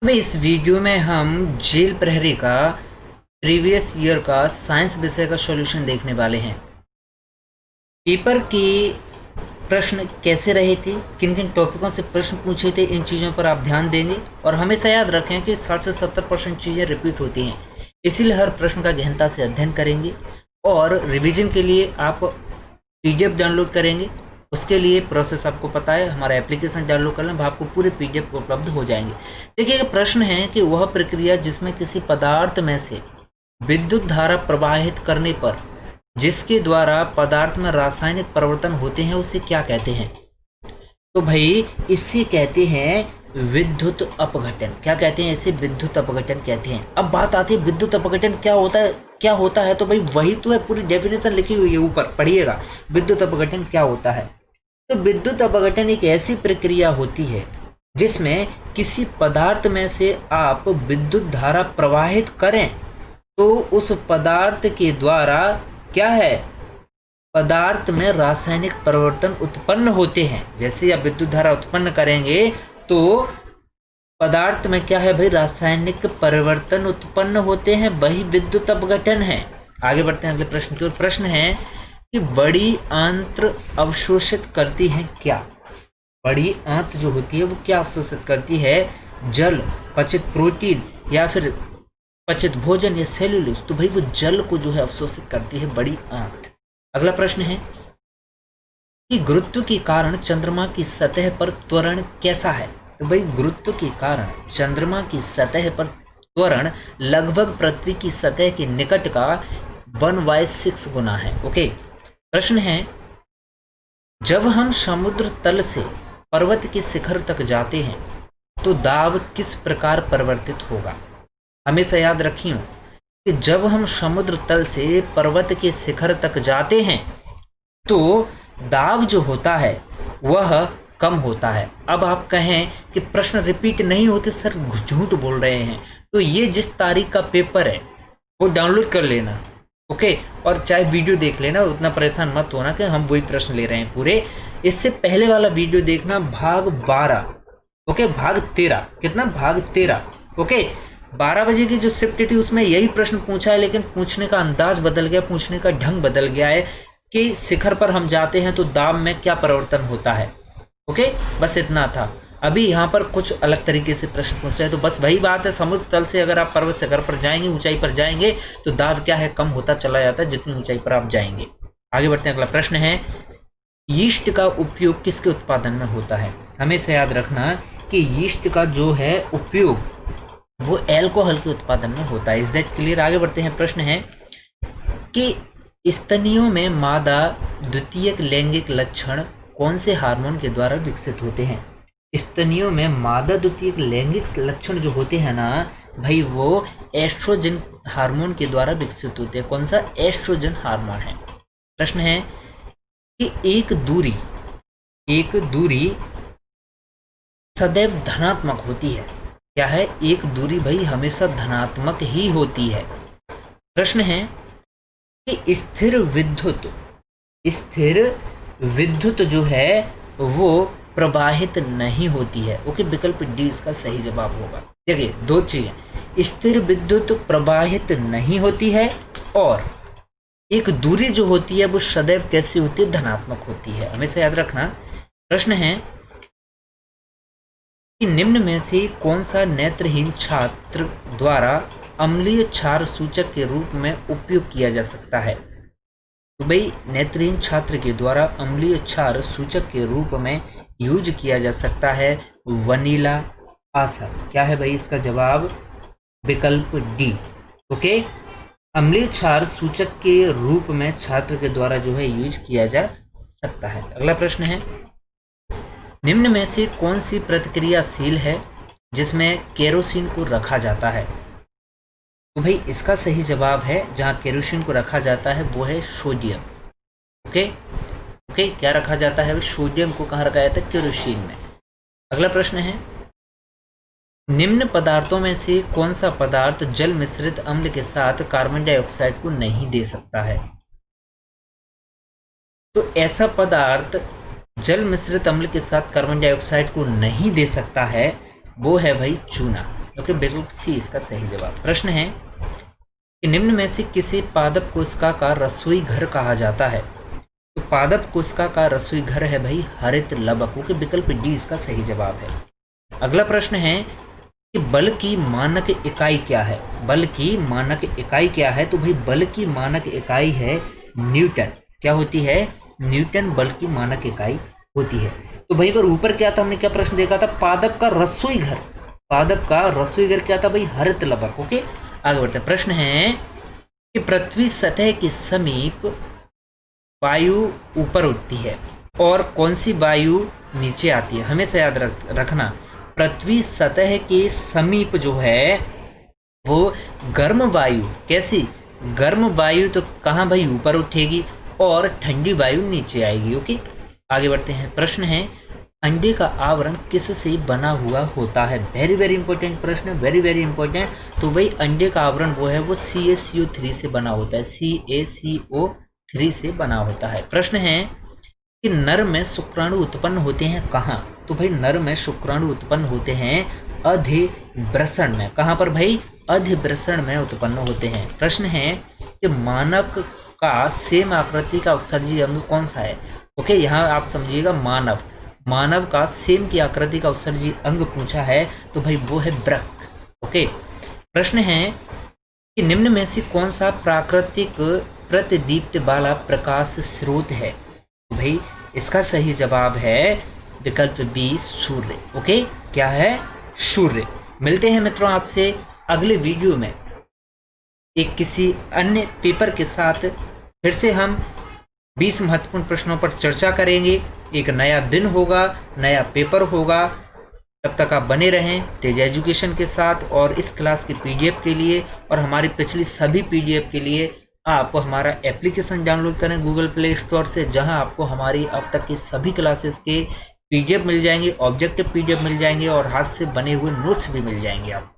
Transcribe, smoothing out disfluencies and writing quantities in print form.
में इस वीडियो में हम जेल प्रहरी का प्रीवियस ईयर का साइंस विषय का सॉल्यूशन देखने वाले हैं। पेपर के प्रश्न कैसे रहे थे, किन किन टॉपिकों से प्रश्न पूछे थे, इन चीज़ों पर आप ध्यान देंगे। और हमेशा याद रखें कि 60 से 70% चीज़ें रिपीट होती हैं, इसीलिए हर प्रश्न का गहनता से अध्ययन करेंगे। और रिवीजन के लिए आप PDF डाउनलोड करेंगे, उसके लिए प्रोसेस आपको पता है। हमारा एप्लीकेशन डाउनलोड कर लें, आपको पूरे PDF उपलब्ध हो जाएंगे। देखिए, प्रश्न है कि वह प्रक्रिया जिसमें किसी पदार्थ में से विद्युत धारा प्रवाहित करने पर जिसके द्वारा पदार्थ में रासायनिक परिवर्तन होते हैं उसे क्या कहते हैं? तो भाई इसे कहते हैं विद्युत अपघटन। क्या कहते हैं इसे? विद्युत अपघटन कहते हैं। अब बात आती है विद्युत अपघटन क्या होता है। तो भाई वही तो है, पूरी डेफिनेशन लिखी हुई है, ऊपर पढ़िएगा विद्युत अपघटन क्या होता है। तो विद्युत अपघटन एक ऐसी प्रक्रिया होती है जिसमें किसी पदार्थ में से आप विद्युत धारा प्रवाहित करें तो उस पदार्थ के द्वारा क्या है, पदार्थ में रासायनिक परिवर्तन उत्पन्न होते हैं। जैसे आप विद्युत धारा उत्पन्न करेंगे तो पदार्थ में क्या है भाई, रासायनिक परिवर्तन उत्पन्न होते हैं, वही विद्युत अपघटन है। आगे बढ़ते हैं अगले प्रश्न की ओर। प्रश्न है कि बड़ी आंत्र अवशोषित करती है क्या? बड़ी आंत जो होती है वो क्या अवशोषित करती है? जल, पचित प्रोटीन या फिर पचित भोजन या सेल्यूलोज। तो भाई वो जल को जो है अवशोषित करती है बड़ी आंत। अगला प्रश्न है कि गुरुत्व के कारण चंद्रमा की सतह पर त्वरण कैसा है? तो भाई गुरुत्व के कारण चंद्रमा की सतह पर त्वरण लगभग पृथ्वी की सतह के निकट का 1/6 गुना है। ओके। प्रश्न है, जब हम समुद्र तल से पर्वत के शिखर तक जाते हैं तो दाब किस प्रकार परिवर्तित होगा? हमेशा याद रखिए कि जब हम समुद्र तल से पर्वत के शिखर तक जाते हैं तो दाब जो होता है वह कम होता है। अब आप कहें कि प्रश्न रिपीट नहीं होते सर, झूठ बोल रहे हैं, तो ये जिस तारीख का पेपर है वो डाउनलोड कर लेना। ओके। और चाहे वीडियो देख लेना, उतना परेशान मत होना कि हम वही प्रश्न ले रहे हैं पूरे। इससे पहले वाला वीडियो देखना, भाग 12। ओके, भाग 13। कितना? भाग 13। ओके। 12 बजे की जो शिफ्ट थी उसमें यही प्रश्न पूछा है, लेकिन पूछने का अंदाज बदल गया, पूछने का ढंग बदल गया है कि शिखर पर हम जाते हैं तो दाब में क्या परिवर्तन होता है। ओके, बस इतना था। अभी यहाँ पर कुछ अलग तरीके से प्रश्न पूछ रहे हैं। तो बस वही बात है, समुद्र तल से अगर आप पर्वत शिखर पर जाएंगे, ऊंचाई पर जाएंगे तो दाब क्या है, कम होता चला जाता है जितनी ऊंचाई पर आप जाएंगे। आगे बढ़ते हैं। अगला प्रश्न है, यीस्ट का उपयोग किसके उत्पादन में होता है? हमेशा याद रखना कि यीस्ट का जो है उपयोग वो एल्कोहल के उत्पादन में होता है। Is that clear? आगे बढ़ते हैं। प्रश्न है कि स्तनियों में मादा द्वितीयक लैंगिक लक्षण कौन से हार्मोन के द्वारा विकसित होते हैं? स्तनियों में मादा द्वितीयक लैंगिक लक्षण जो होते हैं ना भाई, वो एस्ट्रोजन हार्मोन के द्वारा विकसित होते हैं। कौन सा? एस्ट्रोजन हार्मोन है। प्रश्न है कि एक दूरी सदैव धनात्मक होती है। क्या है? एक दूरी भाई हमेशा धनात्मक ही होती है। प्रश्न है कि स्थिर विद्युत जो है वो प्रवाहित नहीं होती है। ओके, विकल्प डी इसका सही जवाब होगा। देखिए, दो चीजें, स्थिर विद्युत प्रवाहित नहीं होती है और एक दूरी जो होती है वो सदैव कैसी होती है? धनात्मक होती है। हमेशा याद रखना। प्रश्न है कि निम्न में से कौन सा नेत्रहीन छात्र द्वारा अम्लीय क्षार सूचक के रूप में उपयोग किया जा सकता है? तो भाई नेत्रहीन छात्र के द्वारा अम्लीय क्षार सूचक के रूप में यूज किया जा सकता है वनीला आशा। क्या है भाई इसका जवाब? विकल्प डी। ओके, अम्लीय क्षार सूचक के रूप में छात्र के द्वारा जो है यूज किया जा सकता है। अगला प्रश्न है, निम्न में से कौन सी प्रतिक्रियाशील है जिसमें केरोसिन को रखा जाता है? तो भाई इसका सही जवाब है, जहां केरोसिन को रखा जाता है वो है सोडियम। ओके, क्या रखा जाता है? सोडियम को कहाँ रखा जाता है? केरोसिन में। अगला प्रश्न है, निम्न पदार्थों में से कौन सा पदार्थ जल मिश्रित अम्ल के साथ कार्बन डाइऑक्साइड को नहीं दे सकता है? तो ऐसा पदार्थ जल मिश्रित अम्ल के साथ कार्बन डाइऑक्साइड को नहीं दे सकता है वो है भाई चूना। ओके, विकल्प सी इसका सही जवाब। प्रश्न है कि निम्न में से किसे पादप कोशिका का रसोई घर कहा जाता है? तो पादप कोशिका का रसोई घर है भाई हरित लवक, ओके, विकल्प डी इसका सही जवाब है। अगला प्रश्न है कि बल की मानक इकाई क्या है? बल की मानक इकाई क्या है? तो भाई बल की मानक इकाई है न्यूटन। क्या होती है? न्यूटन बल की मानक इकाई होती है। तो भाई पर ऊपर क्या था, हमने क्या प्रश्न देखा था? पादप का रसोई घर, पादप का रसोई घर क्या था भाई? हरित लवक। ओके, आगे बढ़ते हैं। प्रश्न है कि पृथ्वी सतह के समीप वायु ऊपर उठती है और कौन सी वायु नीचे आती है? हमेशा याद रखना, पृथ्वी सतह के समीप जो है वो गर्म वायु, कैसी गर्म वायु तो कहाँ भाई? ऊपर उठेगी और ठंडी वायु नीचे आएगी। ओके, आगे बढ़ते हैं। प्रश्न है अंडे का आवरण किससे बना हुआ होता है? वेरी वेरी इंपॉर्टेंट प्रश्न, वेरी वेरी इंपॉर्टेंट। तो भाई अंडे का आवरण वो है वो CaCO3 से बना होता है, CaCO3 से बना होता है। प्रश्न है कि नर में शुक्राणु उत्पन्न होते हैं कहाँ? तो भाई नर में शुक्राणु उत्पन्न होते हैं अधिवृषण में। कहाँ पर भाई? अधिवृषण में उत्पन्न होते हैं। प्रश्न है कि मानव का सेम आकृति का उत्सर्जी अंग कौन सा है? ओके, यहाँ आप समझिएगा मानव का सेम की आकृति का उत्सर्जी अंग पूछा है तो भाई वो है वृक्क। ओके, प्रश्न है कि निम्न में से कौन सा प्राकृतिक प्रतिदीप्त वाला प्रकाश स्रोत है? भाई इसका सही जवाब है विकल्प बी, सूर्य। ओके, क्या है? सूर्य। मिलते हैं मित्रों आपसे अगले वीडियो में एक किसी अन्य पेपर के साथ। फिर से हम 20 महत्वपूर्ण प्रश्नों पर चर्चा करेंगे। एक नया दिन होगा, नया पेपर होगा। तब तक आप बने रहें तेज एजुकेशन के साथ। और इस क्लास के PDF के लिए और हमारी पिछली सभी PDF के लिए आप हमारा एप्लीकेशन डाउनलोड करें गूगल प्ले स्टोर से, जहां आपको हमारी अब तक की सभी क्लासेस के PDF मिल जाएंगे, ऑब्जेक्टिव PDF मिल जाएंगे और हाथ से बने हुए नोट्स भी मिल जाएंगे आपको।